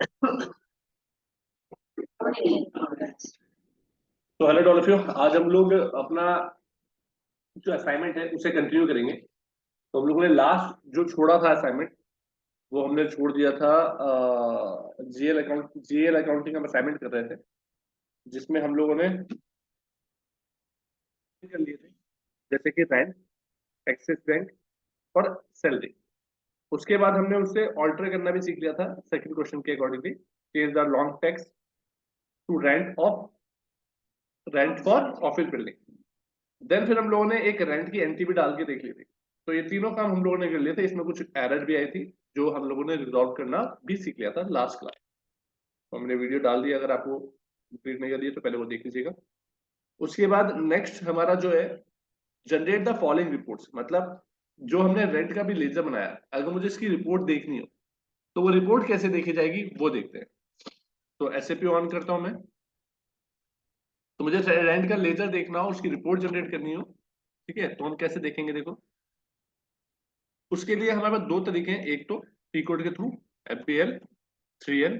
तो hello all of you. आज हम लोग अपना जो असाइनमेंट है उसे कंटिन्यू करेंगे। तो हम लोगों ने लास्ट जो छोड़ा था असाइनमेंट, वो हमने छोड़ दिया था। जीएल अकाउंटिंग हम असाइनमेंट कर रहे थे, जिसमें हम लोगों ने कर लिए थे, जैसे कि रैंक, एक्सिस बैंक और सैलरी। उसके बाद हमने उससे ऑल्टर करना भी सीख लिया था सेकंड क्वेश्चन के accordingly, change the long text to rent for office building. Then फिर हम लोगों ने एक रेंट की एंट्री भी डाल के देख ली थी। तो ये तीनों काम हम लोगों ने कर लिए थे। इसमें कुछ एरर भी आई थी जो हम लोगों ने रिजॉल्व करना भी सीख लिया था लास्ट क्लास। तो हमने वीडियो डाल दी, अगर आपको कंप्लीट नहीं कर दिया तो पहले वो देख लीजिएगा। उसके बाद नेक्स्ट हमारा जो है, जनरेट द फॉलोइंग रिपोर्ट्स। मतलब जो हमने रेंट का भी लेजर बनाया, अगर मुझे इसकी रिपोर्ट देखनी हो तो वो रिपोर्ट कैसे देखी जाएगी वो देखते हैं। तो एसएपी ऑन करता हूं मैं। तो मुझे रेंट का लेजर देखना हो, उसकी रिपोर्ट जनरेट करनी हो, ठीक है, तो हम कैसे देखेंगे देखो। उसके लिए हमारे पास दो तरीके हैं। एक तो टी कोड के थ्रू, एफपीएल 3L।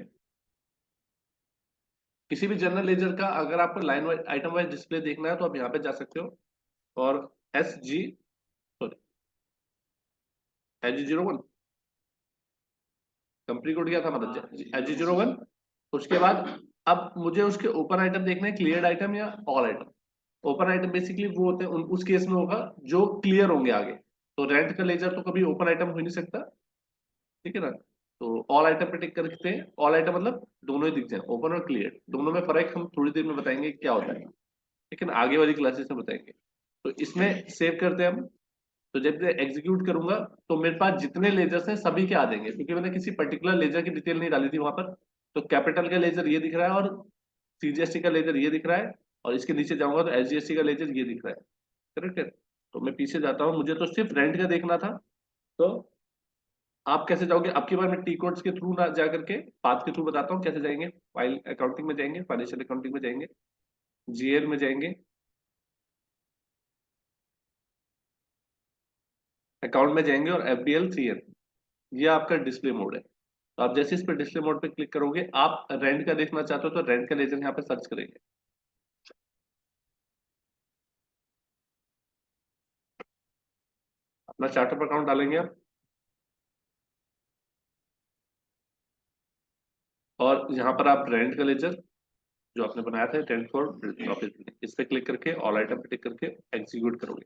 किसी भी जनरल लेजर का अगर आपको line wise item wise display देखना है तो आप यहाँ पे जा सकते हो। और S G sorry H G 01 company code क्या था, मतलब एच जी 01। उसके बाद अब मुझे उसके ओपन आइटम देखना है, क्लियर आइटम या all item. Open item basically वो होते हैं उस केस में होगा जो क्लियर होंगे आगे। तो रेंट का लेजर तो कभी ओपन आइटम हो ही नहीं सकता, ठीक है ना। तो ऑल आइटम पे टिक करते हैं। ऑल आइटम मतलब दोनों ही दिख जाए, ओपन और क्लियर। दोनों में फर्क हम थोड़ी देर में बताएंगे क्या होता है, लेकिन आगे वाली क्लासेस में बताएंगे। तो इसमें सेव करते हैं हम। तो जब मैं एग्जीक्यूट करूंगा तो मेरे पास जितने लेजर्स हैं सभी के आ जाएंगे, क्योंकि मैंने किसी पर्टिकुलर लेजर की डिटेल नहीं डाली थी वहां पर। तो कैपिटल का लेजर ये दिख रहा है, और सीजीएसटी का लेजर ये दिख रहा है, और इसके नीचे जाऊंगा तो एसजीएसटी का लेजर ये दिख रहा है। करेक्ट है। तो मैं पीछे जाता हूँ, मुझे तो सिर्फ रेंट का देखना था। तो आप कैसे जाओगे, आपकी बार मैं टी कोड्स के थ्रू ना जा करके पाथ के थ्रू बताता हूँ कैसे जाएंगे। फाइल अकाउंटिंग में जाएंगे, फाइनेंशियल अकाउंटिंग में जाएंगे, जीएल में जाएंगे, अकाउंट में जाएंगे, और FBL 3L। ये आपका डिस्प्ले मोड है। तो आप जैसे इस पर डिस्प्ले मोड पे क्लिक करोगे, आप रेंट का देखना चाहते हो तो रेंट का लेजर यहाँ पे सर्च करेंगे। अपना चार्टर पर अकाउंट डालेंगे आप, और यहाँ पर आप रेंट का लेजर जो आपने बनाया था, रेंट फॉर ऑफिस, इस पे क्लिक करके ऑल आइटम पे टिक करके एग्जीक्यूट करोगे।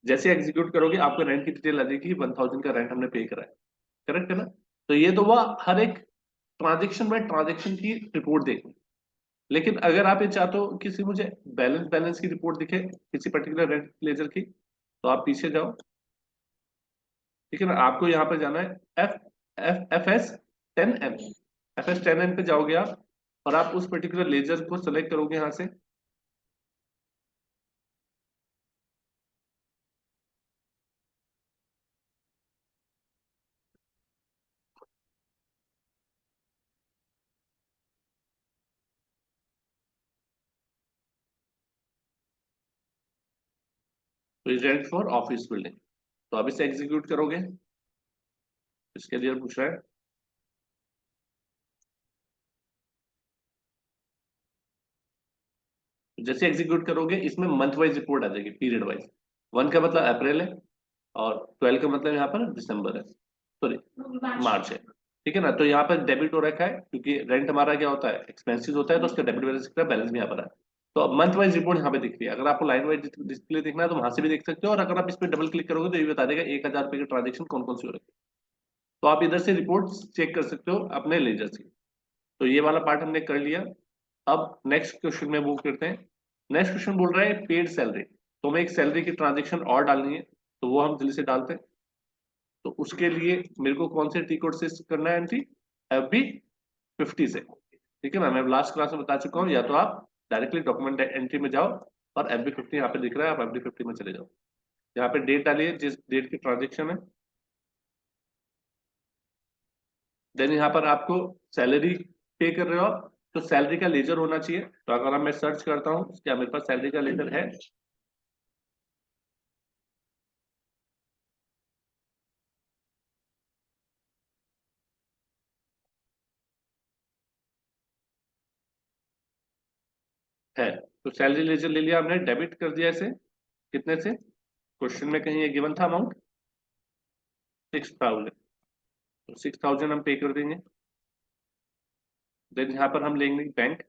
जैसे एग्जीक्यूट करोगे आपको रेंट की डिटेल आ जाएगी, 1000 का रेंट हमने पे करा है। करेक्ट है ना। तो ये तो वह हर एक ट्रांजेक्शन बाय ट्रांजेक्शन की रिपोर्ट देखनी। लेकिन अगर आप ये चाहते हो किसी मुझे बैलेंस बैलेंस की रिपोर्ट दिखे किसी पर्टिकुलर रेंट लेजर की, तो आप पीछे जाओ, ठीक है ना। आपको यहाँ पे जाना है एफ FS10M। FS10M पे जाओगे आप, और आप उस पर्टिकुलर लेजर को सेलेक्ट करोगे यहाँ से। तो रेंट फॉर ऑफिस बिल्डिंग। तो आप इसे एग्जीक्यूट करोगे, इसके लिए पूछ रहा है। तो जैसे एग्जीक्यूट करोगे इसमें मंथ वाइज रिपोर्ट आ जाएगी, पीरियड वाइज। 1 का मतलब अप्रैल है, और 12 का मतलब यहाँ पर दिसंबर है, सॉरी मार्च है। ठीक है ना। तो यहाँ पर डेबिट हो रखा है क्योंकि रेंट हमारा क्या होता है, एक्सपेंसिव होता है, तो उसका डेबिट बैलेंस का बैलेंस भी यहाँ पर है। तो अब मंथ वाइज रिपोर्ट यहाँ पे दिख रही है। अगर आपको लाइन वाइज डिस्प्ले देखना है तो वहां से भी देख सकते हो, और अगर आप इस पर डबल क्लिक करोगे तो ये बता देगा 1000 रुपए के ट्रांजेक्शन कौन कौन से हो रहे हैं। तो आप इधर से रिपोर्ट चेक कर सकते हो अपने लेजर से। तो ये वाला पार्ट हमने कर लिया। अब नेक्स्ट क्वेश्चन में मूव करते हैं। नेक्स्ट क्वेश्चन बोल रहा है पेड सैलरी। तो हमें एक सैलरी की ट्रांजेक्शन और डालनी है, तो वो हम जल्दी से डालते हैं। तो उसके लिए मेरे को कौन से टी कोड से करना है एंट्री, FB50 से। ठीक है ना। मैं लास्ट क्लास में बता चुका हूँ, या तो आप डायरेक्टली डॉक्यूमेंट एंट्री में जाओ, और FB50 यहाँ पे दिख रहा है, आप FB50 में चले जाओ। यहाँ पे डेट डालिए जिस डेट की ट्रांजेक्शन है। देन यहाँ पर आपको सैलरी पे कर रहे हो आप, तो सैलरी का लेजर होना चाहिए। तो अगर मैं सर्च करता हूँ क्या मेरे पास सैलरी का लेजर है, है। तो सैलरी लेजर ले लिया हमने, डेबिट कर दिया इसे, कितने से, क्वेश्चन में कहीं ये गिवन था अमाउंट 6,000, तो 6,000 हम पे कर देंगे। देन यहाँ पर हम लेंगे बैंक,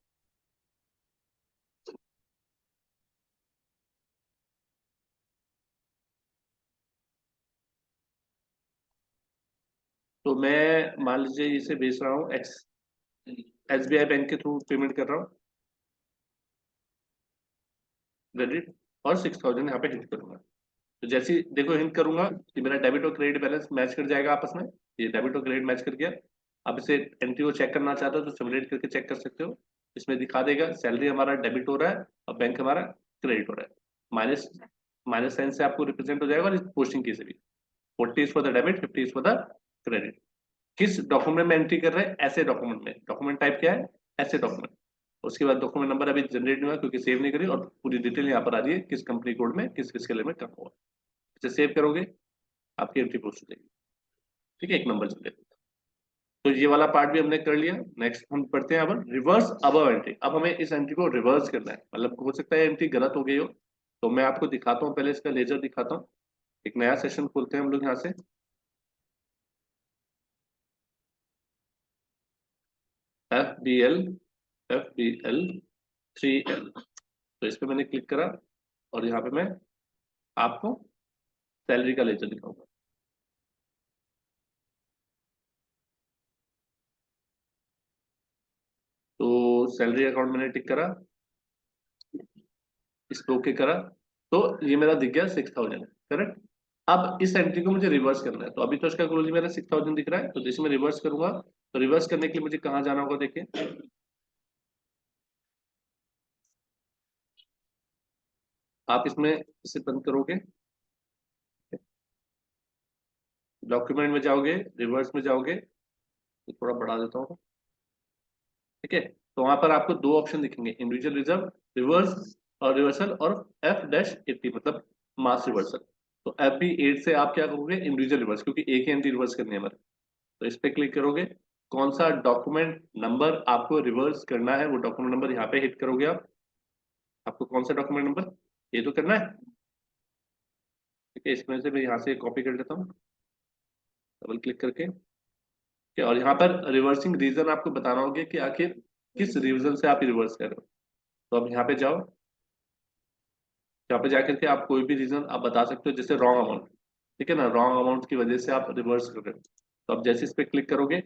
तो मैं मान लीजिए इसे भेज रहा हूँ एक्स SBI बैंक के थ्रू पेमेंट कर रहा हूँ, क्रेडिट, और 6,000 यहाँ पे हिट करूंगा। तो जैसे ही देखो हिंट करूंगा कि मेरा डेबिट और क्रेडिट बैलेंस मैच कर जाएगा आपस में, ये डेबिट और क्रेडिट मैच कर गया। अब इसे एंट्री को चेक करना चाहते हो तो सिमुलेट करके चेक कर सकते हो, इसमें दिखा देगा सैलरी हमारा डेबिट हो रहा है और बैंक हमारा क्रेडिट हो रहा है। माइनस माइनस साइन से आपको रिप्रेजेंट हो जाएगा, और इस पोस्टिंग की से भी 40 is for the debit, 50 is for the credit. किस डॉक्यूमेंट में एंट्री कर रहे हैं, ऐसे डॉक्यूमेंट में, डॉक्यूमेंट टाइप क्या है, ऐसे डॉक्यूमेंट। उसके बाद डॉक्यूमेंट नंबर अभी जनरेट नहीं हुआ क्योंकि सेव नहीं करी, और पूरी डिटेल यहाँ पर आ रही है किस कंपनी कोड में किस किस के लिए में कम हुआ। इसे सेव करोगे आपकी एंट्री पोस्ट हो जाएगी। ठीक है, एक नंबर जनरेट। तो ये वाला पार्ट भी हमने कर लिया। नेक्स्ट हम पढ़ते हैं अब रिवर्स अबव एंट्री। अब हमें इस एंट्री को रिवर्स करना है, मतलब हो सकता है एंट्री गलत हो गई हो, तो मैं आपको दिखाता हूँ, पहले इसका लेजर दिखाता हूँ। एक नया सेशन खोलते हैं हम लोग यहाँ से, FBL 3L। तो इस पे मैंने क्लिक करा, और यहाँ पे मैं आपको सैलरी का लेजर दिखाऊंगा। तो सैलरी अकाउंट मैंने टिक करा, इस पे ओके करा, तो ये मेरा दिख गया 6,000, करेक्ट। अब इस एंट्री को मुझे रिवर्स करना है, तो अभी तो इसका क्लोज मेरा 6,000 दिख रहा है, तो जैसे मैं रिवर्स करूंगा, तो रिवर्स करने के लिए मुझे कहाँ जाना होगा, देखिए आप इसमें इसे बंद करोगे, डॉक्यूमेंट में जाओगे, रिवर्स में जाओगे, तो थोड़ा बढ़ा देता हूँ, ठीक है। तो वहां पर आपको दो ऑप्शन दिखेंगे, इंडिविजुअल रिजर्व, रिवर्स और रिवर्सल, और F-80 मतलब मास रिवर्सल। तो FB8 से आप क्या करोगे, इंडिविजुअल रिवर्स, क्योंकि एक ही एंट्री रिवर्स करनी है हमारे। तो इस पे क्लिक करोगे, कौन सा डॉक्यूमेंट नंबर आपको रिवर्स करना है वो डॉक्यूमेंट नंबर यहाँ पे हिट करोगे आप। आपको कौन सा डॉक्यूमेंट नंबर ये तो करना है, ठीक है। इसमें से मैं यहाँ से कॉपी कर लेता हूँ, डबल क्लिक करके, ठीक है। और यहाँ पर रिवर्सिंग रीजन आपको बताना होगा कि आखिर किस रीजन से आप रिवर्स कर रहे हो। तो अब यहाँ पे जाओ, यहाँ पे जाकर के आप कोई भी रीजन आप बता सकते हो, जैसे रॉन्ग अमाउंट, ठीक है ना, रॉन्ग अमाउंट की वजह से आप रिवर्स कर रहे हो। तो अब जैसे इस पे क्लिक करोगे,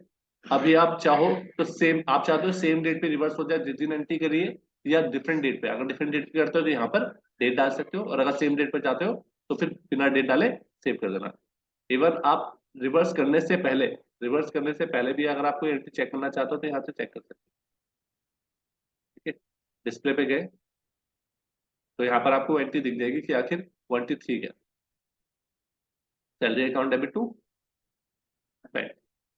अभी आप चाहो तो सेम, आप चाहते हो सेम डेट पे रिवर्स हो जाए जिस दिन एंट्री करिए, या डिफरेंट डेट पे। अगर डिफरेंट डेट पे करते हो तो यहाँ पर डेट डाल सकते हो, और अगर सेम डेट पे चाहते हो तो फिर बिना डेट डाले सेव कर देना। इवन आप रिवर्स करने से पहले भी अगर आपको एंट्री चेक करना चाहते हो तो यहाँ से चेक कर सकते हो, ठीक है। डिस्प्ले पे गए, तो यहाँ पर आपको एंट्री दिख जाएगी कि आखिर 23 गया, salary account debit to bank.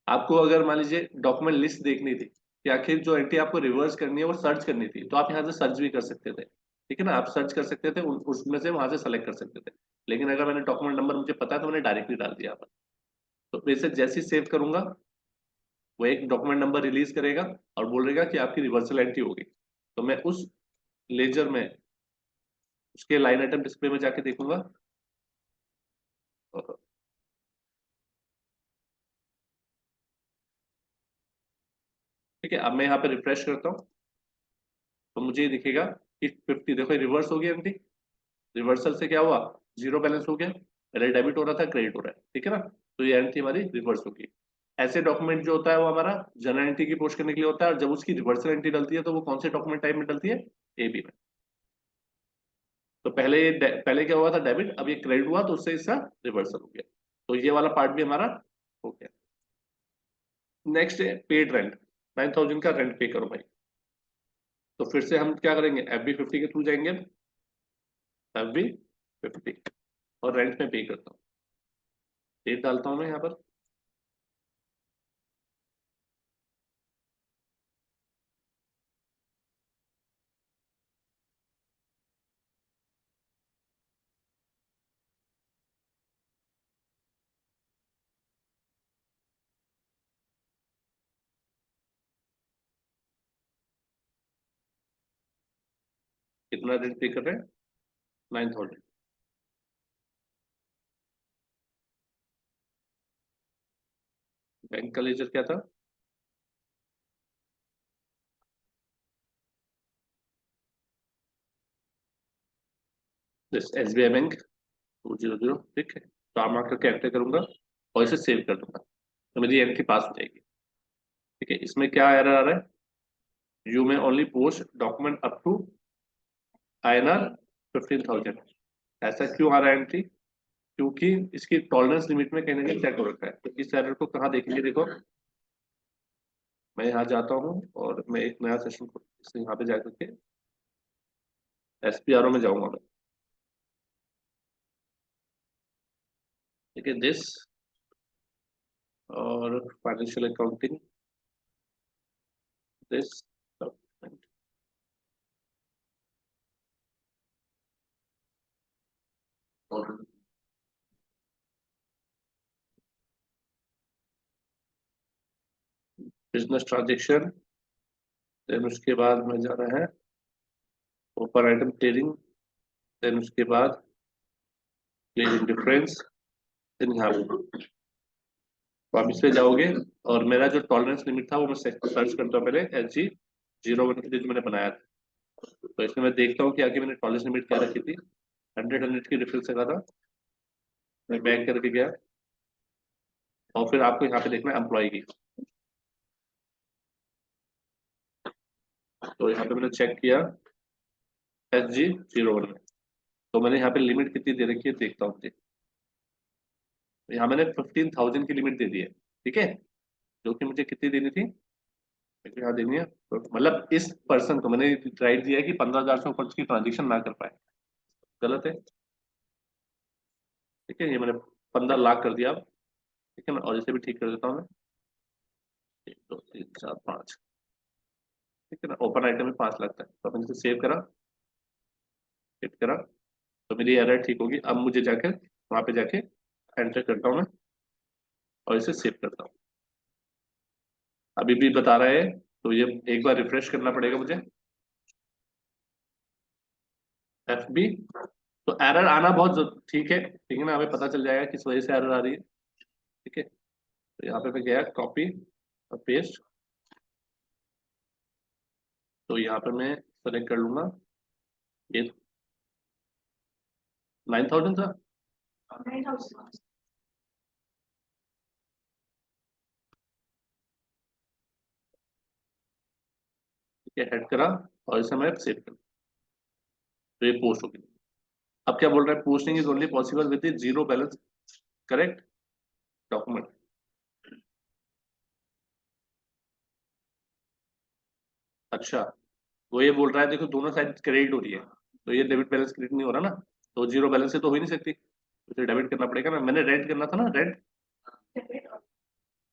आपको अगर मान लीजिए डॉक्यूमेंट लिस्ट देखनी थी कि आखिर जो एंट्री आपको रिवर्स करनी है वो सर्च करनी थी, तो आप यहाँ से सर्च भी कर सकते थे, ठीक है ना, आप सर्च कर सकते थे, उसमें से वहां से सेलेक्ट कर सकते थे। लेकिन अगर मैंने डॉक्यूमेंट नंबर मुझे पता है तो मैंने डायरेक्टली डाल दिया यहाँ पर। तो वैसे जैसे ही सेव करूंगा, वो एक डॉक्यूमेंट नंबर रिलीज करेगा और बोलेगा कि आपकी रिवर्सल एंट्री होगी। तो मैं उस लेजर में उसके लाइन आइटम डिस्प्ले में जाके देखूंगा, ठीक है। अब मैं यहाँ पे रिफ्रेश करता हूँ, तो मुझे ये दिखेगा कि 50, देखो रिवर्स हो गया एंट्री, रिवर्सल से क्या हुआ, जीरो बैलेंस हो गया, पहले डेबिट हो रहा था क्रेडिट हो रहा है, ठीक है ना। तो ये एंट्री हमारी रिवर्स होगी। ऐसे डॉक्यूमेंट जो होता है वो हमारा जनरल एंट्री की पोस्ट करने के लिए होता है, और जब उसकी रिवर्सल एंट्री डलती है तो वो कौन से डॉक्यूमेंट टाइप में डलती है, AB में। तो पहले क्या हुआ था, डेबिट, अब ये क्रेडिट हुआ तो उससे इसका रिवर्सल हो गया। तो ये वाला पार्ट भी हमारा हो गया। नेक्स्ट है पेड रेंट, 9,000 का रेंट पे करो भाई। तो फिर से हम क्या करेंगे, FB50 के थ्रू जाएंगे, FB50, और रेंट में पे करता हूँ, डेट डालता हूँ मैं यहाँ पर। कितना रेंट पे कर रहे हैं? 9,000। बैंक का लेजर क्या था? SBI बैंक 200, ठीक है। तो आप करके एंटर करूंगा और इसे सेव कर दूंगा, तो मेरी एंट्री पास हो जाएगी। ठीक है, इसमें क्या एरर आ रहा है? You may only post document up to INR 15,000। ऐसा क्यों आ रहा है एंट्री? क्योंकि इसकी टॉलरेंस लिमिट में कहीं ना कहीं सेट हो रखा है। तो इस एरर को कहाँ देखेंगे? देखो, मैं यहाँ जाता हूँ और मैं एक नया सेशन को यहाँ पे जाकर के SPRO में जाऊंगा मैं। ठीक है, दिस और फाइनेंशियल अकाउंटिंग, दिस और बिजनेस ट्रांजेक्शन। देन उसके बाद में जाना है ओपन आइटम क्लियरिंग। देन उसके बाद क्लियरिंग डिफरेंस। देन यहाँ पे तो आप इस पे जाओगे और मेरा जो टॉलरेंस लिमिट था वो मैं सर्च करता हूँ पहले SG01 के लिए जो मैंने बनाया था। तो इसमें मैं देखता हूँ कि आगे मैंने टॉलरेंस लिमिट क्या रखी थी। 100 की डिफरेंस रखा था। मैं बैक करके गया और फिर आपको यहाँ पे देखना है एम्प्लॉय की। तो यहाँ पे मैंने चेक किया SG01 में, तो मैंने यहाँ पे लिमिट कितनी दे रखी है देखता हूँ। तो यहाँ मैंने 15,000 की लिमिट दे दी है। ठीक है, जो कि मुझे कितनी देनी थी? मेरे को यहाँ देनी है, तो मतलब इस पर्सन को मैंने राइट दिया है कि 15,000 से ऊपर की ट्रांजेक्शन ना कर पाए। गलत है। ठीक है, ये मैंने 15 लाख कर दिया अब। ठीक है, मैं और इसे भी ठीक कर देता हूँ मैं। 1 2 3 4 5। ठीक है ना, ओपन आइटम में 5 लाख था, तो मैंने इसे सेव करा, हिट करा, तो मेरी एरर ठीक होगी। अब मुझे जाकर वहां पे जाके एंटर करता हूँ मैं और इसे सेव करता हूँ। अभी भी बता रहा है, तो ये एक बार रिफ्रेश करना पड़ेगा मुझे। FB, तो एरर आना बहुत ठीक है ना, हमें पता चल जाएगा किस वजह से एरर आ रही है। ठीक है, तो यहाँ पे मैं गया कॉपी और पेस्ट, तो यहाँ पे मैं सेलेक्ट कर लूंगा ये 9,000 था। ठीक है, हेड करा और इसे मैं सेव कर, तो ये पोस्ट हो गई। अब क्या बोल रहा है? Posting is only possible with zero balance correct document. अच्छा, वो ये बोल रहा है देखो दोनों साइड क्रेडिट हो रही है, तो ये डेबिट बैलेंस क्रेडिट नहीं हो रहा ना, तो जीरो बैलेंस से तो हो ही नहीं सकती, तो डेबिट करना पड़ेगा ना। मैंने रेंट करना था ना, रेंट।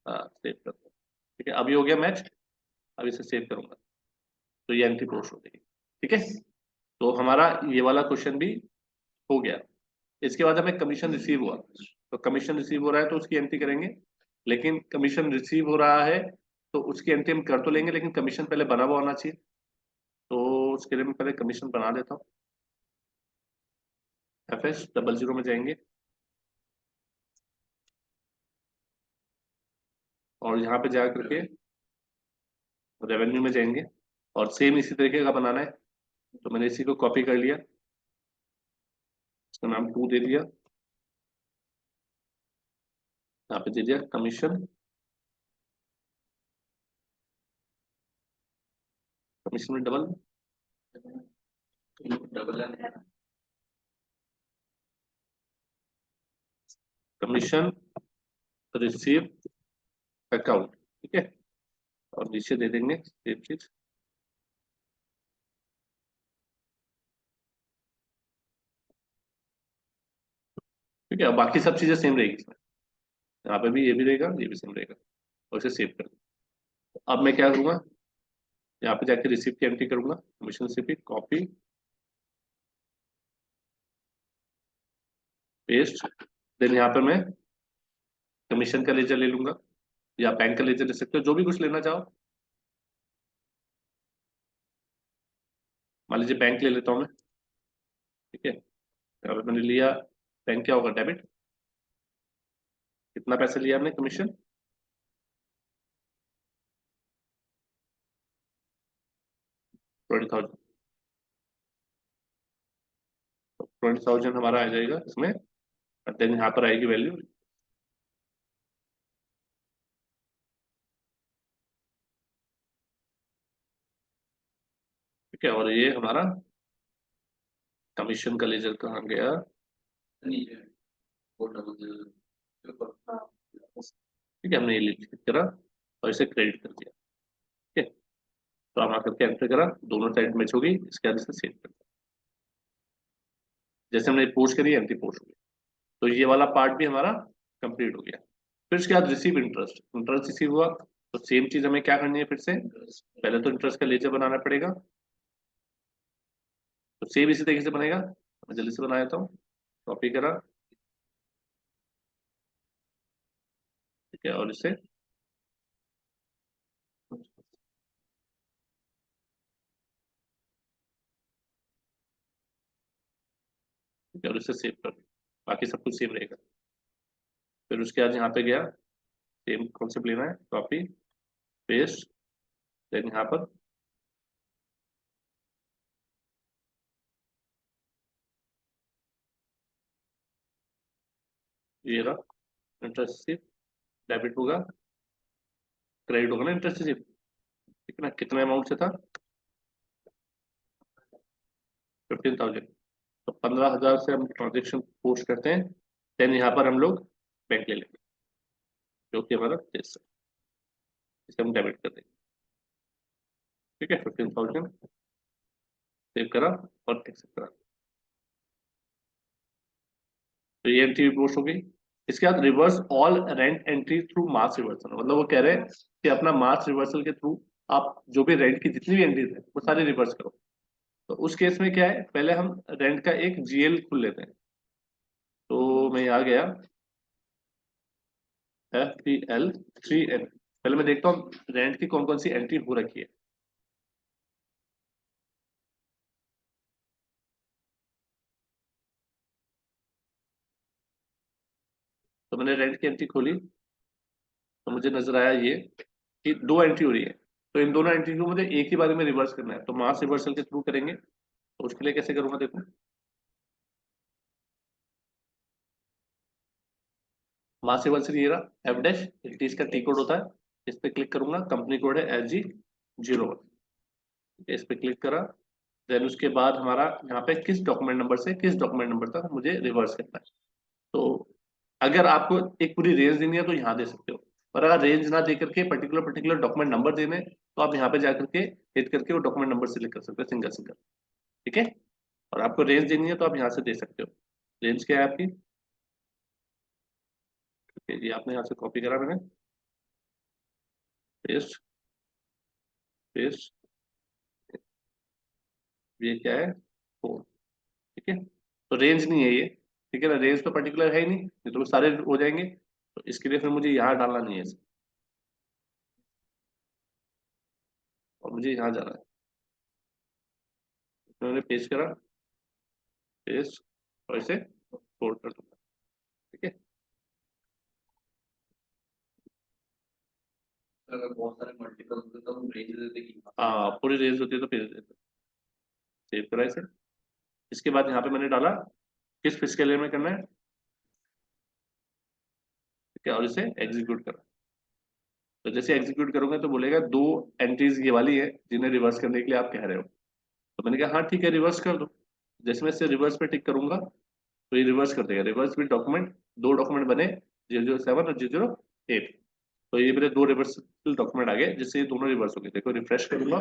हाँ, सेव कर दो। ठीक है, अभी हो गया मैच। अब इसे सेव करूंगा, तो ये एंट्री पोस्ट हो गई। ठीक है, तो हमारा ये वाला क्वेश्चन भी हो गया। इसके बाद हमें कमीशन रिसीव हुआ, तो कमीशन रिसीव हो रहा है तो उसकी एंट्री करेंगे। लेकिन कमीशन रिसीव हो रहा है तो उसकी एंट्री हम कर तो लेंगे, लेकिन कमीशन पहले बना हुआ होना चाहिए। तो उसके लिए मैं पहले कमीशन बना देता हूँ। FS00 में जाएंगे और यहाँ पे जा करके रेवेन्यू में जाएंगे और सेम इसी तरीके का बनाना है। तो मैंने इसी को कॉपी कर लिया, इसका नाम 2 दे दिया, यहाँ पे दे दिया कमीशन। कमीशन में double double commission receive account. ठीक है, और नीचे दे देंगे सेम चीज। ठीक है, अब बाकी सब चीजें सेम रहेगी इसमें। यहाँ पे भी ये भी रहेगा, ये भी सेम रहेगा, और इसे सेव कर दूँ। अब मैं क्या करूंगा? यहाँ पे जाके रिसिप्ट की एंट्री करूंगा, commission receipt copy paste. Then यहाँ पे मैं कमीशन का लेजर ले लूंगा या बैंक का लेजर ले सकते हो, जो भी कुछ लेना चाहो। मान लीजिए बैंक ले लेता हूँ मैं, ठीक है। अगर मैंने लिया बैंक, क्या होगा, डेबिट। कितना पैसे लिया हमने कमीशन, 20,000। 20,000 हमारा आ जाएगा इसमें, देन यहाँ पर आएगी वैल्यू, ठीक है। और ये हमारा कमीशन का लेजर कहाँ गया, ठीक है, हमने ये क्लिक करा और इसे क्रेडिट कर दिया, ठीक है। तो हम आकर के एंटर करा, दोनों साइड मैच हो गई, इसके बाद इसे सेव कर दिया। जैसे हमने पोस्ट करी, एंट्री पोस्ट हो गई। तो ये वाला पार्ट भी हमारा कंप्लीट हो गया। फिर उसके बाद रिसीव इंटरेस्ट, इंटरेस्ट रिसीव हुआ, तो सेम चीज हमें क्या करनी है फिर से, पहले तो इंटरेस्ट का लेजर बनाना पड़ेगा। तो सेम इसी तरीके से बनेगा, मैं जल्दी से बना देता हूँ। कॉपी करा, ठीक है, और इसे, ठीक है, और इसे सेव कर दिया। बाकी सब कुछ सेम रहेगा। फिर उसके बाद यहाँ पे गया, सेम कॉन्सेप्ट लेना है, कॉपी पेस्ट, देन यहाँ पर ये रहा इंटरेस्ट रिसीव, डेबिट होगा, क्रेडिट होगा ना इंटरेस्ट रिसीव, ठीक है ना। कितने अमाउंट से था, 15,000। तो 15,000 से हम ट्रांजेक्शन पोस्ट करते हैं, देन यहाँ पर हम लोग बैंक ले लेंगे, जो कि हमारा देश है, इसे हम डेबिट कर देंगे, ठीक है। 15,000 सेव करा और एक्सेप्ट करा, तो ये एंट्री पोस्ट हो गई। इसके बाद reverse all rent entry through mass reversal, मतलब वो कह रहे हैं कि अपना मास रिवर्सल के थ्रू आप जो भी रेंट की जितनी भी एंट्रीज है वो सारी रिवर्स करो। तो उस केस में क्या है, पहले हम रेंट का एक जीएल खुल लेते हैं। तो मैं आ गया, FPL 3N, पहले मैं देखता हूँ रेंट की कौन कौन सी एंट्री हो रखी है। तो मैंने रेंट की एंट्री खोली, तो मुझे नजर आया ये कि दो एंट्री हो रही है। तो इन दोनों एंट्री को मुझे एक ही बारे में रिवर्स करना है, तो मास रिवर्सल के थ्रू करेंगे। तो उसके लिए कैसे करूंगा, देखो, मास रिवर्सल ये रहा, F डैश, इसका टी कोड होता है। इस पे क्लिक करूंगा, कंपनी कोड है SG01, इस पे क्लिक करा। देन उसके बाद हमारा यहाँ पे किस डॉक्यूमेंट नंबर से किस डॉक्यूमेंट नंबर तक मुझे रिवर्स करना है। तो अगर आपको एक पूरी रेंज देनी है तो यहाँ दे सकते हो, और अगर रेंज ना दे करके पर्टिकुलर पर्टिकुलर डॉक्यूमेंट नंबर देने हैं, तो आप यहाँ पे जा करके हिट करके वो डॉक्यूमेंट नंबर सिलेक्ट कर सकते हो सिंगल सिंगल, ठीक है। और आपको रेंज देनी है तो आप यहाँ से दे सकते हो। रेंज क्या है आपकी, ठीक है जी, आपने यहाँ से कॉपी करा, मैंने पेस्ट पेस्ट, ये क्या है, 4, ठीक है। तो रेंज नहीं है ये, ठीक है ना, रेंज तो पर्टिकुलर है ही नहीं, ये तो सारे हो जाएंगे। तो इसके लिए फिर मुझे यहाँ डालना नहीं है इसे, और मुझे यहाँ जाना है। तो मैंने पेस्ट करा, पेस्ट, और इसे फोल्ड कर दूंगा, ठीक है। अगर बहुत सारे मल्टीपल होते तो हम रेंज देते कि हाँ, पूरी रेंज होती है तो फिर देते। सेव करा इसे। इसके बाद यहाँ पे मैंने डाला किस फिजिकल ईयर में करना है, ठीक है, और इसे एग्जीक्यूट करा। तो जैसे एग्जीक्यूट करूंगा तो बोलेगा दो एंट्रीज ये वाली है जिन्हें रिवर्स करने के लिए आप कह रहे हो। तो मैंने कहा हाँ ठीक है, रिवर्स कर दो। जैसे मैं इसे रिवर्स पे टिक करूंगा तो ये रिवर्स कर देगा, रिवर्स विद डॉक्यूमेंट, दो डॉक्यूमेंट बने, 007 और 008। तो ये मेरे दो रिवर्सल डॉक्यूमेंट आ गए, जिससे ये दोनों रिवर्स हो गए। देखो रिफ्रेश करूंगा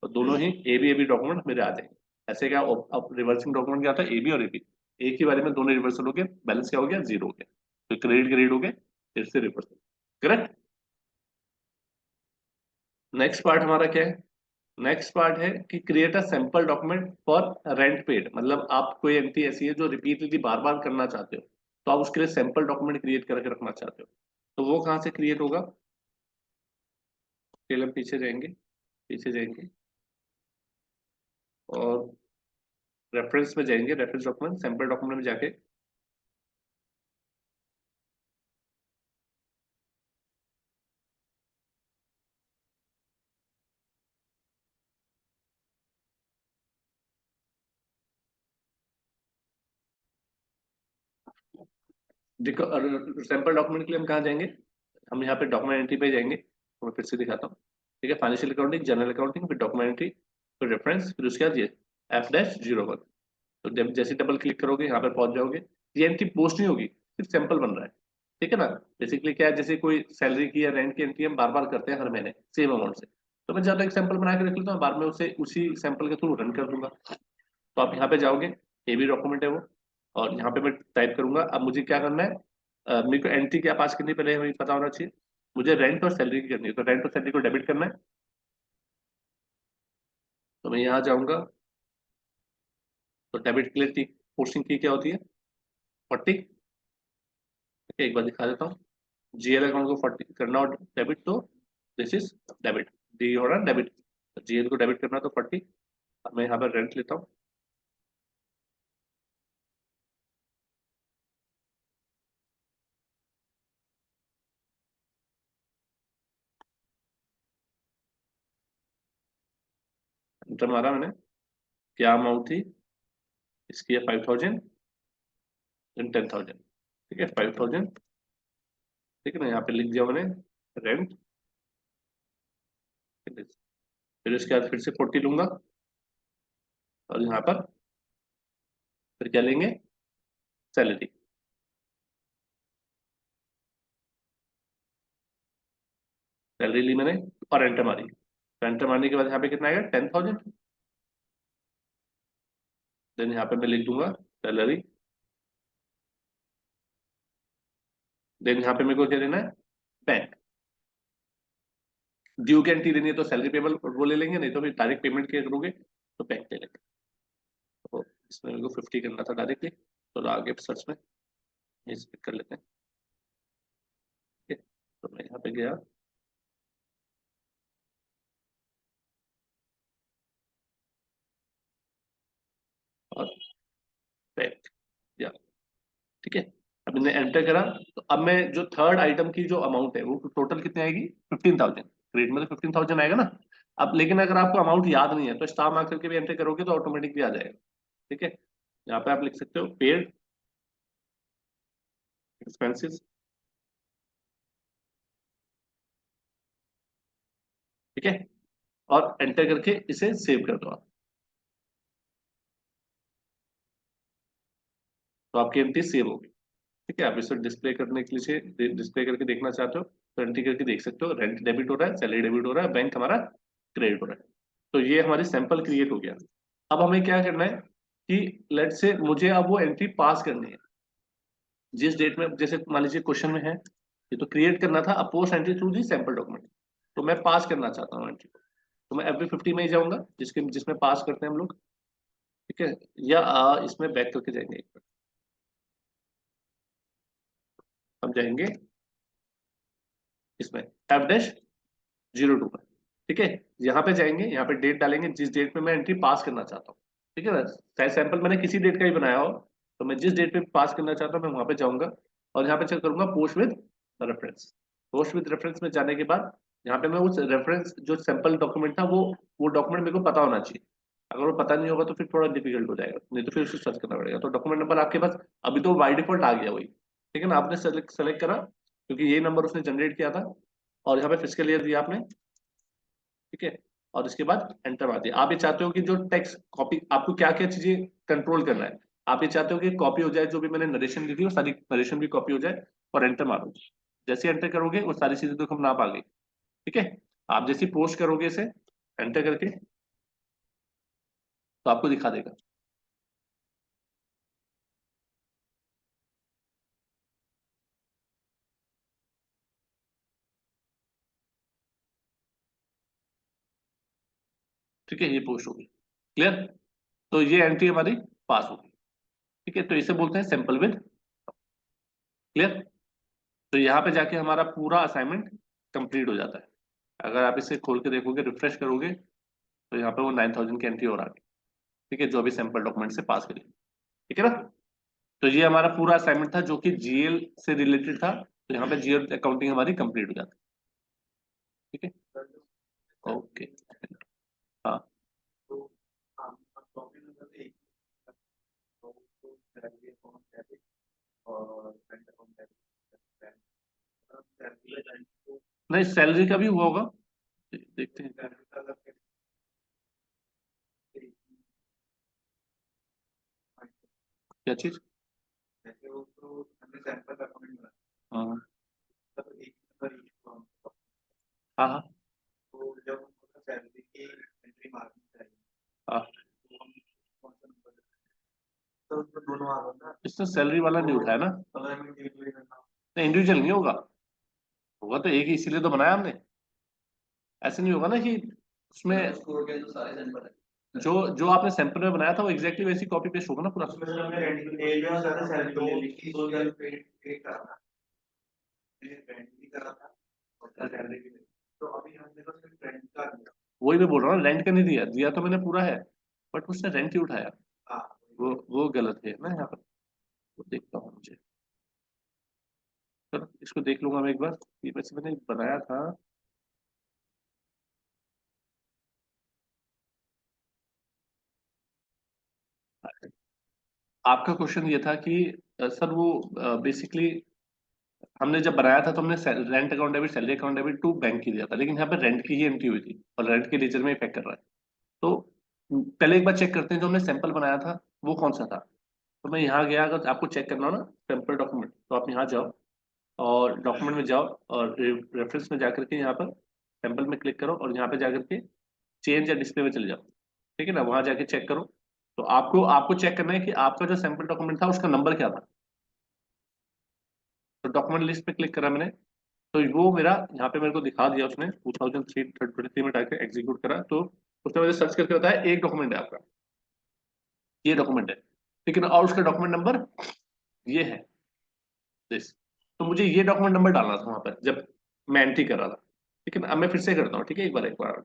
और दोनों ही ए बी डॉक्यूमेंट मेरे आ जाएंगे। ऐसे क्या, अब रिवर्सिंग डॉक्यूमेंट क्या था, AB और AB, एक ही बारे में दोनों रिवर्सल हो गए, बैलेंस क्या हो गया, 0 हो गया। तो क्रेडिट क्रेडिट हो गए, फिर से रिवर्सल, करेक्ट। नेक्स्ट पार्ट हमारा क्या है, नेक्स्ट पार्ट है कि create a sample document for rent paid, मतलब आप कोई एंट्री ऐसी है जो रिपीटली बार बार करना चाहते हो, तो आप उसके लिए सैंपल डॉक्यूमेंट क्रिएट करके रखना चाहते हो। तो वो कहाँ से क्रिएट होगा, पहले हम पीछे जाएंगे, पीछे जाएंगे और रेफरेंस में जाएंगे, रेफरेंस डॉक्यूमेंट, सैंपल डॉक्यूमेंट में जाके देखो, सैंपल डॉक्यूमेंट के लिए हम कहाँ जाएंगे, हम यहाँ पे डॉक्यूमेंट एंट्री पे जाएंगे, तो मैं फिर से दिखाता हूँ। ठीक है, फाइनेंशियल अकाउंटिंग, जनरल अकाउंटिंग, फिर डॉक्यूमेंट एंट्री, फिर रेफरेंस, फिर उसके बाद ये F-01। तो जब जैसे डबल क्लिक करोगे यहाँ पे पहुंच जाओगे। ये एंट्री पोस्ट नहीं होगी, सिर्फ सैंपल बन रहा है। ठीक है ना। बेसिकली क्या है, जैसे कोई सैलरी की या रेंट की एंट्री हम बार बार करते हैं हर महीने सेम अमाउंट से, तो मैं ज्यादा एक सैंपल बना के रख लेता हूँ, बाद में उसे उसी सैंपल के थ्रू रन कर दूंगा। तो आप यहाँ पे जाओगे, ये भी डॉक्यूमेंट है वो, और यहाँ पे मैं टाइप करूंगा। अब मुझे क्या करना है, मेरे को एंट्री क्या पास करनी, पहले हमें पता होना चाहिए। मुझे रेंट और सैलरी की करनी है, तो रेंट और सैलरी को डेबिट करना है। तो मैं यहाँ जाऊंगा, तो डेबिट के लिए पोस्टिंग की क्या होती है, 40। एक बार दिखा देता हूँ। जीएल अकाउंट को 40 करना और डेबिट, तो दिस इज डेबिट, डी हो रहा है डेबिट, जीएल को डेबिट करना तो 40। अब मैं यहाँ पर रेंट लेता हूँ। एंटर मारा मैंने, क्या अमाउंट थी इसकी है 5000 एंड 10,000। ठीक है, 5000। ठीक है ना, यहाँ पे लिख दिया मैंने रेंट। फिर उसके बाद फिर से 40 लूंगा, और यहाँ पर फिर क्या लेंगे, सैलरी। सैलरी ली मैंने और एंटर मारी, तो एंटर मारने के बाद यहाँ पे कितना आएगा, 10,000। देन यहाँ पे मैं लिख दूंगा सैलरी। देन यहाँ पे मेरे को क्या देना है, बैंक। ड्यू की एंट्री देनी है तो सैलरी पेबल वो ले लेंगे, नहीं तो फिर डायरेक्ट पेमेंट क्या करोगे तो बैंक ले लेंगे। तो इसमें मेरे को 50 करना था डायरेक्टली, तो आगे सर्च में ये कर लेते हैं। ठीक है, तो मैं यहाँ पे गया, और बैंक या, ठीक है। अब मैंने एंटर करा, तो अब मैं जो थर्ड आइटम की जो अमाउंट है वो टोटल कितनी आएगी, 15,000। क्रेडिट में तो 15,000 आएगा ना। अब लेकिन अगर आपको अमाउंट याद नहीं है तो स्टार मार्क करके भी एंटर करोगे तो ऑटोमेटिकली आ जाएगा। ठीक है, यहाँ पे आप लिख सकते हो पेड एक्सपेंसेस। ठीक है, और एंटर करके इसे सेव कर दो आप, तो आपकी एंट्री सेव होगी। ठीक है, आप इसे डिस्प्ले करने के लिए डिस्प्ले करके देखना चाहते हो तो एंट्री करके देख सकते हो, रेंट डेबिट हो रहा है, सैलरी डेबिट हो रहा है, बैंक हमारा क्रेडिट हो रहा है। तो ये हमारी सैंपल क्रिएट हो गया। अब हमें क्या करना है कि लेट से मुझे अब वो एंट्री पास करनी है जिस डेट में, जैसे मान लीजिए क्वेश्चन में है, ये तो क्रिएट करना था, अब post entry through the sample document, तो मैं पास करना चाहता हूँ एंट्री को। तो मैं FB50 में ही जाऊंगा, जिसमें पास करते हैं हम लोग। ठीक है, या इसमें बैक करके जाएंगे एक बार। हम जाएंगे इसमें F-02 पर। ठीक है, यहाँ पे जाएंगे, यहाँ पे डेट डालेंगे जिस डेट में मैं एंट्री पास करना चाहता हूँ। ठीक है ना, चाहे सैंपल मैंने किसी डेट का ही बनाया हो, तो मैं जिस डेट पे पास करना चाहता हूँ मैं वहां पे जाऊंगा, और यहाँ पे चेक करूंगा post with reference. Post with reference में जाने के बाद यहाँ पे मैं उस रेफरेंस जो सैंपल डॉक्यूमेंट था वो डॉक्यूमेंट मेरे को पता होना चाहिए। अगर वो पता नहीं होगा तो फिर थोड़ा डिफिकल्ट हो जाएगा, नहीं तो फिर उसे सर्च करना पड़ेगा। तो डॉक्यूमेंट नंबर आपके पास अभी तो बाई डिफॉल्ट आ गया वही। ठीक है ना, आपने सेलेक्ट करा क्योंकि ये नंबर उसने जनरेट किया था, और यहाँ पे फिजिकल ईयर दिया आपने। ठीक है, और इसके बाद एंटर मार दिया। आप ये चाहते हो कि जो टेक्स्ट कॉपी, आपको क्या क्या चीजें कंट्रोल करना है, आप ये चाहते हो कि कॉपी हो जाए, जो भी मैंने नरेशन दी थी वो सारी नरेशन भी कॉपी हो जाए, और एंटर मारो। जैसे एंटर करोगे वो सारी चीजें तो हम नाप आ गई। ठीक है, आप जैसे पोस्ट करोगे इसे एंटर करके, तो आपको दिखा देगा। ठीक है, ये पोस्ट होगी, क्लियर। तो ये एंट्री हमारी पास होगी। ठीक है, तो इसे बोलते हैं सैंपल विद, क्लियर। तो यहाँ पे जाके हमारा पूरा असाइनमेंट कंप्लीट हो जाता है। अगर आप इसे खोल के देखोगे, रिफ्रेश करोगे, तो यहाँ पे वो 9,000 की एंट्री और आ गई। ठीक है, जो अभी सैंपल डॉक्यूमेंट से पास करिए, ठीक है ना। तो ये हमारा पूरा असाइनमेंट था जो कि जीएल से रिलेटेड था, तो यहाँ पे जीएल अकाउंटिंग हमारी कंप्लीट हो जाती है, ठीक है। ओके, हाँ नहीं, सैलरी का भी हुआ होगा, देखते हैं क्या चीज। हाँ हाँ हाँ हाँ, इसने सैलरी वाला नहीं उठाया ना, नहीं इंडिविजुअल नहीं होगा, होगा तो एक ही, इसीलिए तो बनाया हमने। ऐसे नहीं होगा ना कि उसमें जो जो आपने सैंपल में बनाया था वो एग्जैक्टली वैसी कॉपी पेस्ट होगा ना पूरा। वही मैं बोल रहा हूँ, रेंट का नहीं दिया, दिया तो मैंने पूरा है, बट उसने रेंट ही उठाया, वो गलत है ना यहाँ पर। वो देखता हूँ मुझे, चलो इसको देख लूंगा मैं एक बार, ये वैसे मैंने बनाया था। आपका क्वेश्चन ये था कि सर वो बेसिकली हमने जब बनाया था तो हमने rent account debit, salary account debit to bank की दिया था, लेकिन यहाँ पे रेंट की ही एंट्री हुई थी और रेंट के लेजर में इफेक्ट कर रहा है। तो पहले एक बार चेक करते हैं जो हमने सैंपल बनाया था वो कौन सा था। तो मैं यहाँ गया, अगर आपको चेक करना हो ना सैंपल डॉक्यूमेंट, तो आप यहाँ जाओ और डॉक्यूमेंट में जाओ और रेफरेंस में जाकर के यहाँ पर सैंपल में क्लिक करो और यहाँ पे जाकर के चेंज या डिस्प्ले में चले जाओ, ठीक है ना, वहां जाके चेक करो। तो आपको आपको चेक करना है कि आपका जो सैंपल डॉक्यूमेंट था उसका नंबर क्या था। तो डॉक्यूमेंट लिस्ट पे क्लिक करा मैंने, तो वो मेरा यहाँ पे मेरे को दिखा दिया उसने, 2023 में जाके एग्जीक्यूट करा, तो उसने मुझे सर्च करके बताया एक डॉक्यूमेंट है आपका, ये डॉक्यूमेंट है, ठीक है ना, और उसका डॉक्यूमेंट नंबर ये है दिस। तो मुझे ये डॉक्यूमेंट नंबर डालना था वहां पर जब मैं एंट्री कर रहा था, ठीक है ना। अब मैं फिर से करता हूँ, ठीक है, एक बार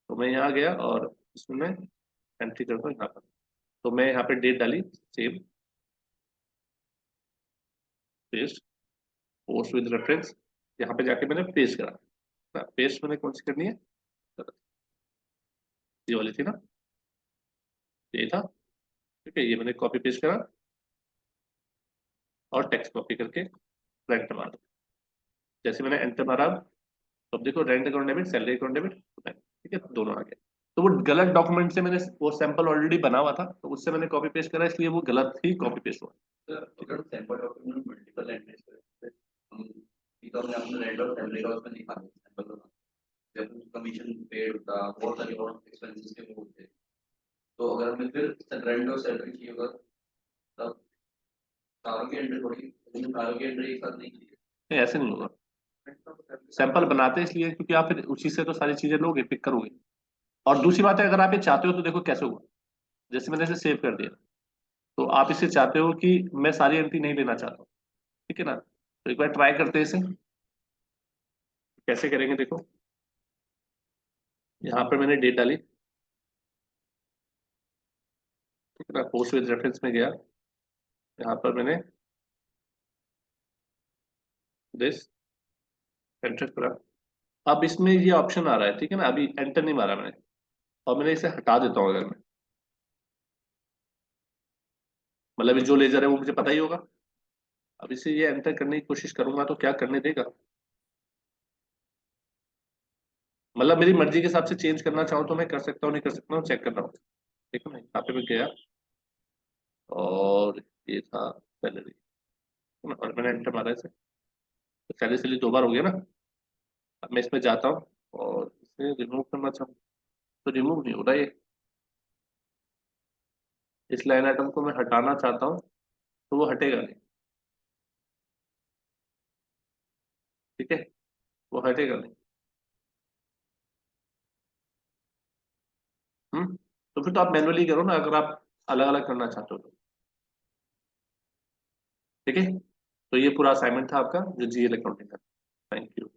तो मैं यहाँ गया और इसमें मैं एंट्री करता हूँ यहाँ पर। तो मैं यहाँ पे डेट डाली, save, paste, post with reference, यहाँ पे जाके मैंने पेस्ट करा, पेस्ट मैंने कौन सी करनी है, ये वाली थी ना, ये था, ठीक है, ये मैंने कॉपी पेस्ट करा और टेक्स्ट कॉपी करके रेंट मारा। जैसे मैंने एंटर मारा, तो अब देखो rent account debit, salary account debit, ठीक है, दोनों आ गए। तो वो गलत डॉक्यूमेंट से मैंने वो सैंपल ऑलरेडी बना हुआ था, तो उससे मैंने कॉपी पेस्ट करा, इसलिए वो गलत ही कॉपी पेस्ट हुआ। अगर सैंपल डॉक्यूमेंट मल्टीपल एंट्रीज करें, हम तो हमने अपने रेंट और सैलरी का उसमें दिखा दिया सैंपल का, जब कमीशन पेड होता, बहुत सारे और एक्सपेंसेस के वो होते, तो अगर हमें फिर रेंट और सैलरी चाहिए होगा तब सारों की एंट्री थोड़ी, सारों की एंट्री एक साथ नहीं चाहिए, नहीं ऐसे नहीं होगा। सैंपल बनाते इसलिए क्योंकि आप फिर उसी से तो सारी चीजें लोगे, पिक करोगे। और दूसरी बात है, अगर आप ये चाहते हो तो देखो कैसे होगा, जैसे मैंने इसे सेव कर दिया, तो आप इसे चाहते हो कि मैं सारी एंट्री नहीं लेना चाहता हूँ, ठीक है ना, तो एक बार ट्राई करते हैं इसे, कैसे करेंगे देखो। यहाँ पर मैंने डेट डाली, ठीक है ना, पोस्ट विद रेफरेंस में गया, यहाँ पर मैंने दिस एंटर करा। अब इसमें ये ऑप्शन आ रहा है, ठीक है ना, अभी एंटर नहीं मारा मैंने, और मैंने इसे हटा देता हूँ अगर मैं, मतलब ये जो लेजर है वो मुझे पता ही होगा। अब इसे ये एंटर करने की कोशिश करूंगा तो क्या करने देगा, मतलब मेरी मर्जी के हिसाब से चेंज करना चाहूँ तो मैं कर सकता हूँ, नहीं कर सकता हूँ, चेक कर रहा हूँ, ठीक है ना। यहाँ पे मैं गया और ये था सैलरी, और मैंने एंटर मारा इसे, तो सैलरी सैलरी दो बार हो गया ना। अब मैं इसमें जाता हूँ और इसे रिमूव करना चाहूँ तो रिमूव नहीं हो रहा ये, इस लाइन आइटम को मैं हटाना चाहता हूँ तो वो हटेगा नहीं, ठीक है, वो हटेगा नहीं। तो फिर तो आप मैनुअली करो ना, अगर आप अलग अलग करना चाहते हो तो, ठीक है। तो ये पूरा असाइनमेंट था आपका जो जीएल अकाउंटिंग का। Thank you.